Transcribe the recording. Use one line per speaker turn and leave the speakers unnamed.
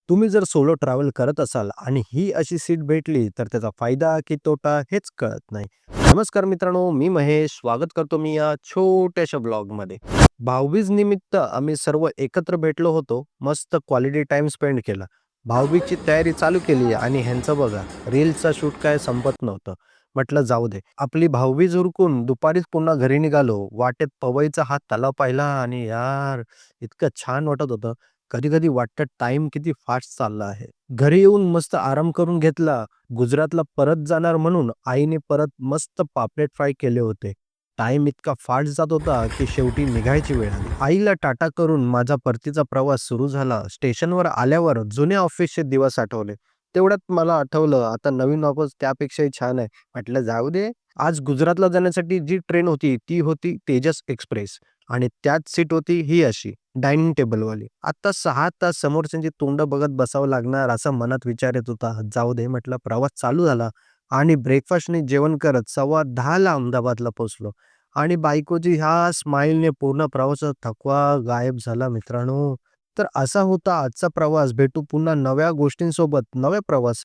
तुम्ही जर solo travel करत असाल आणि ही अशी सीट भेटली, तर त्याचा फायदा की तोटा हेच कळत नाही. नमस्कार मित्रांनो, मी महेश. स्वागत करतो मी या छोट्याशा ब्लॉगमध्ये. भाऊबीज निमित्त आम्ही सर्व एकत्र भेटलो होतो. मस्त क्वालिटी टाईम स्पेंड केला. भाऊबीजची तयारी चालू केली आणि ह्यांचं बघा, रील्सचा शूट काय संपत नव्हतं. म्हटलं जाऊ दे. आपली भाऊबीज उरकून दुपारीच पुन्हा घरी निघालो. वाटेत पवईचा हा तलाव पाहिला आणि यार, इतकं छान वाटत होतं. कधी-कधी वाटतं टाइम किती फास्ट चालला आहे. घरी येऊन मस्त आराम करून घेतला. गुजरातला परत जाणार म्हणून आईने परत मस्त पापलेट फ्राय केले होते. टाईम इतका फास्ट जात होता, की शेवटी निघायची वेळ आली. आईला टाटा करून माझा परतीचा प्रवास सुरू झाला. स्टेशनवर आल्यावर जुने ऑफिसचे दिवस आठवले. तेवढ्यात मला आठवलं आता नवीन ऑफिस त्यापेक्षाही छान आहे. म्हटलं जाऊ दे. आज गुजरातला जाण्यासाठी जी ट्रेन होती ती होती तेजस एक्सप्रेस आणि त्याच सीट होती ही अशी डायनिंग टेबलवाली. आता 6 तास समोरच्यांची तोंड बघत बसावं लागणार असा मनात विचार येत होता. जाऊ दे म्हटलं प्रवास चालू झाला आणि ब्रेकफास्टने जेवण करत 10:15 ला अहमदाबादला पोहोचलो आणि बायकोची ह्या स्माईलने पूर्ण प्रवासाचा थकवा गायब झाला मित्रांनो. तर असा होता आजचा प्रवास. भेटू पुन्हा नव्या गोष्टींसोबत, नव्या प्रवास